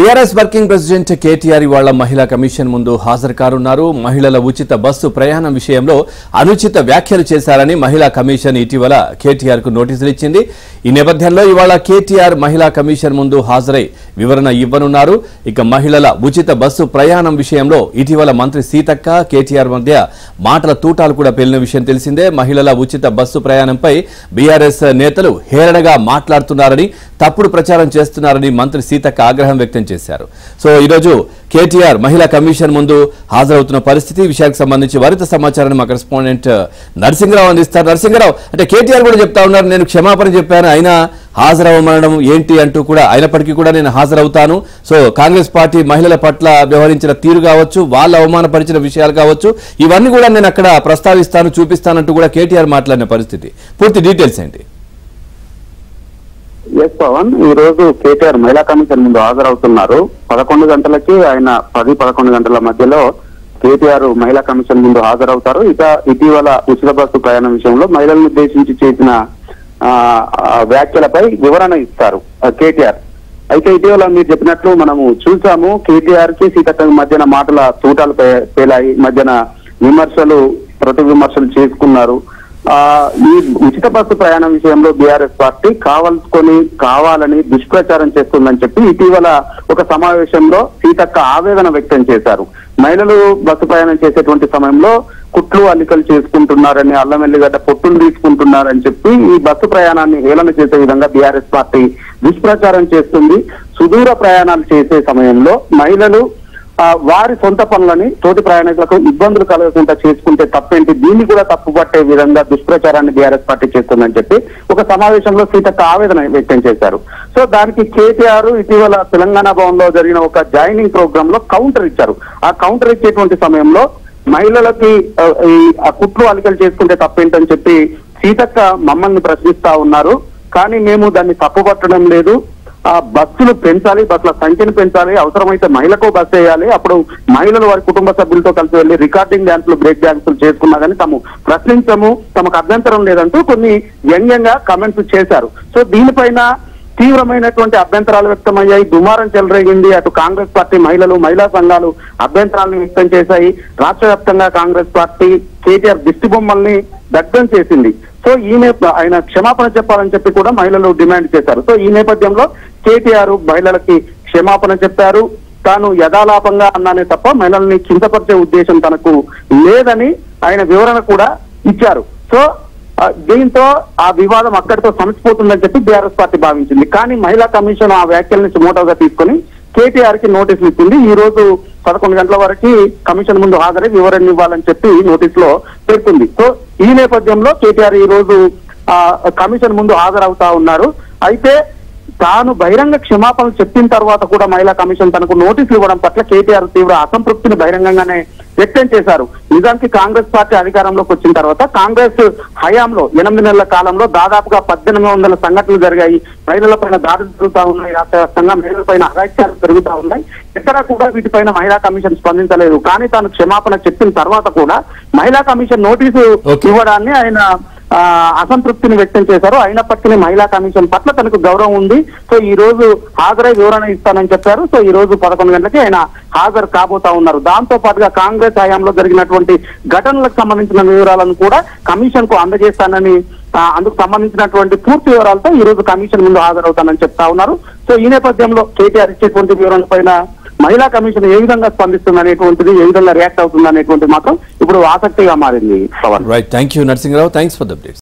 TRS working president KTR ఇవాళ మహిళా commission ముందు హాజరు కానున్నారు. మహిళల ఉచిత బస్సు ప్రయాణం విషయంలో అనుచిత వ్యాఖ్యలు చేశారని మహిళా కమిషన్ ఇటీవల కేటీఆర్ కు నోటీసులు ఇచ్చింది. ఈ నేపథ్యంలో ఇవాళ కేటీఆర్ మహిళా కమిషన్ ముందు హాజరై వివరణ ఇవ్వనున్నారు. ఇక మహిళల ఉచిత బస్సు ప్రయాణం విషయంలో ఇటీవల మంత్రి సీతక్క కేటీఆర్ మధ్య మాటల తూటాలు కూడా పేలిన విషయం తెలిసిందే. మహిళల ఉచిత బస్సు ప్రయాణంపై బీఆర్ఎస్ నేతలు హేళనగా మాట్లాడుతున్నారని, తప్పుడు ప్రచారం చేస్తున్నారని మంత్రి సీతక్క ఆగ్రహం వ్యక్తం చేశారు. సో ఈ రోజు కేటీఆర్ మహిళా కమిషన్ ముందు హాజరవుతున్న పరిస్థితి. విషయానికి సంబంధించి మరింత సమాచారాన్ని మా కరెస్పాండెంట్ నరసింగరావు అందిస్తారు. నరసింగరావు, అంటే కేటీఆర్ కూడా చెప్తా ఉన్నారు, నేను క్షమాపణ చెప్పాను, అయినా హాజరవ్వమనడం ఏంటి అంటూ కూడా, అయినప్పటికీ కూడా నేను హాజరవుతాను. సో కాంగ్రెస్ పార్టీ మహిళల పట్ల వ్యవహరించిన తీరు కావచ్చు, వాళ్ళు అవమానపరిచిన విషయాలు కావచ్చు, ఇవన్నీ కూడా నేను అక్కడ ప్రస్తావిస్తాను, చూపిస్తానంటూ కూడా కేటీఆర్ మాట్లాడిన పరిస్థితి. పూర్తి డీటెయిల్స్ ఏంటి? ఎస్ పవన్, ఈ రోజు కేటీఆర్ మహిళా కమిషన్ ముందు హాజరవుతున్నారు. 11 గంటలకి ఆయన 10-11 గంటల మధ్యలో కేటీఆర్ మహిళా కమిషన్ ముందు హాజరవుతారు. ఇక ఇటీవల ఉచిత బస్సు ప్రయాణం విషయంలో మహిళలను ఉద్దేశించి చేసిన వ్యాఖ్యలపై వివరణ ఇస్తారు కేటీఆర్. అయితే ఇటీవల మీరు చెప్పినట్లు మనము చూసాము, కేటీఆర్ కి సీతక్క మధ్యన మాటల తూటాలు పేలాయి, మధ్యన విమర్శలు ప్రతి విమర్శలు చేసుకున్నారు. ఈ ఉచిత బస్సు ప్రయాణం విషయంలో బీఆర్ఎస్ పార్టీ కావాలని దుష్ప్రచారం చేస్తుందని చెప్పి ఇటీవల ఒక సమావేశంలో సీతక్క ఆవేదన వ్యక్తం చేశారు. మహిళలు బస్సు ప్రయాణం చేసేటువంటి సమయంలో కుట్లు అల్లికలు చేసుకుంటున్నారని, అల్లం ఎల్లిగడ్డ పొట్టులు తీసుకుంటున్నారని చెప్పి ఈ బస్సు ప్రయాణాన్ని హేళన చేసే విధంగా బీఆర్ఎస్ పార్టీ దుష్ప్రచారం చేస్తుంది. సుదూర ప్రయాణాలు చేసే సమయంలో మహిళలు వారి సొంత పనులని తోటి ప్రయాణికులకు ఇబ్బందులు కలగకుండా చేసుకుంటే తప్పేంటి, దీన్ని కూడా తప్పుపట్టే విధంగా దుష్ప్రచారాన్ని బీఆర్ఎస్ పార్టీ చేస్తుందని చెప్పి ఒక సమావేశంలో సీతక్క ఆవేదన వ్యక్తం చేశారు. సో దానికి కేటీఆర్ ఇటీవల తెలంగాణ భవన్ లో జరిగిన ఒక జాయినింగ్ ప్రోగ్రామ్ లో కౌంటర్ ఇచ్చారు. ఆ కౌంటర్ ఇచ్చేటువంటి సమయంలో మహిళలకి ఆ కుట్లు అలికలు చేసుకుంటే తప్పేంటని చెప్పి సీతక్క మమ్మల్ని ప్రశ్నిస్తా ఉన్నారు. కానీ మేము దాన్ని తప్పుపట్టడం లేదు. బస్సులు పెంచాలి, బస్సుల సంఖ్యను పెంచాలి, అవసరమైతే మహిళకు బస్సు వేయాలి, అప్పుడు మహిళలు వారి కుటుంబ సభ్యులతో కలిసి వెళ్లి రికార్డింగ్ డాన్సులు, బ్రేక్ డాన్సులు చేసుకున్నా కానీ తాము ప్రశ్నించము, తమకు అభ్యంతరం లేదంటూ కొన్ని వ్యంగ్యంగా కామెంట్స్ చేశారు. సో దీనిపైన తీవ్రమైనటువంటి అభ్యంతరాలు వ్యక్తమయ్యాయి, దుమారం చెలరేగింది. అటు కాంగ్రెస్ పార్టీ మహిళలు, మహిళా సంఘాలు అభ్యంతరాలను వ్యక్తం చేశాయి. రాష్ట్ర వ్యాప్తంగా కాంగ్రెస్ పార్టీ కేటీఆర్ దిష్టి బొమ్మల్ని దగ్ధం చేసింది. సో ఆయన క్షమాపణ చెప్పాలని చెప్పి కూడా మహిళలు డిమాండ్ చేశారు. సో ఈ నేపథ్యంలో కేటీఆర్ మహిళలకి క్షమాపణ చెప్పారు. తాను యథాలాపంగా అన్నానే తప్ప మహిళల్ని కించపరిచే ఉద్దేశం తనకు లేదని ఆయన వివరణ కూడా ఇచ్చారు. సో దీంతో ఆ వివాదం అక్కడితో సమసిపోతుందని చెప్పి బీఆర్ఎస్ పార్టీ భావించింది. కానీ మహిళా కమిషన్ ఆ వ్యాఖ్యల్ని సుమోటోగా తీసుకుని కేటీఆర్ కి నోటీసులు ఇచ్చింది. ఈ రోజు 11 గంటల వరకు కమిషన్ ముందు హాజరై వివరణ ఇవ్వాలని చెప్పి నోటీస్ లో పేర్కొంది. సో ఈ నేపథ్యంలో కేటీఆర్ ఈ రోజు కమిషన్ ముందు హాజరవుతా ఉన్నారు. అయితే తాను బహిరంగ క్షమాపణలు చెప్పిన తర్వాత కూడా మహిళా కమిషన్ తనకు నోటీసులు ఇవ్వడం పట్ల కేటీఆర్ తీవ్ర అసంతృప్తిని బహిరంగంగానే వ్యక్తం చేశారు. నిజానికి కాంగ్రెస్ పార్టీ అధికారంలోకి వచ్చిన తర్వాత కాంగ్రెస్ హయాంలో 8 నెలల కాలంలో దాదాపుగా 1800 సంఘటనలు జరిగాయి. మహిళలపైన దాడులు జరుగుతూ ఉన్నాయి, రాష్ట్ర వ్యాప్తంగా మహిళలపైన అఘాయిత్యాలు పెరుగుతూ ఉన్నాయి. ఎక్కడా కూడా వీటిపైన మహిళా కమిషన్ స్పందించలేదు. కానీ తాను క్షమాపణ చెప్పిన తర్వాత కూడా మహిళా కమిషన్ నోటీసు ఇవ్వడాన్ని ఆయన అసంతృప్తిని వ్యక్తం చేశారు. అయినప్పటికీ మహిళా కమిషన్ పట్ల తనకు గౌరవం ఉంది. సో ఈ రోజు హాజరై వివరణ ఇస్తానని చెప్పారు. సో ఈ రోజు 11 గంటలకి ఆయన హాజరు కాబోతా ఉన్నారు. దాంతో పాటుగా కాంగ్రెస్ హయాంలో జరిగినటువంటి ఘటనలకు సంబంధించిన వివరాలను కూడా కమిషన్ కు అందజేస్తానని, అందుకు సంబంధించినటువంటి పూర్తి వివరాలతో ఈ రోజు కమిషన్ ముందు హాజరవుతానని చెప్తా ఉన్నారు. సో ఈ నేపథ్యంలో కేటీఆర్ ఇచ్చేటువంటి వివరణ పైన మహిళా కమిషన్ ఏ విధంగా స్పందిస్తుంది అనేటువంటిది, ఏ విధంగా రియాక్ట్ అవుతుంది అనేటువంటిది మాత్రం ఇప్పుడు ఆసక్తిగా మారింది. Right, thank you Narasingarao, thanks for the updates.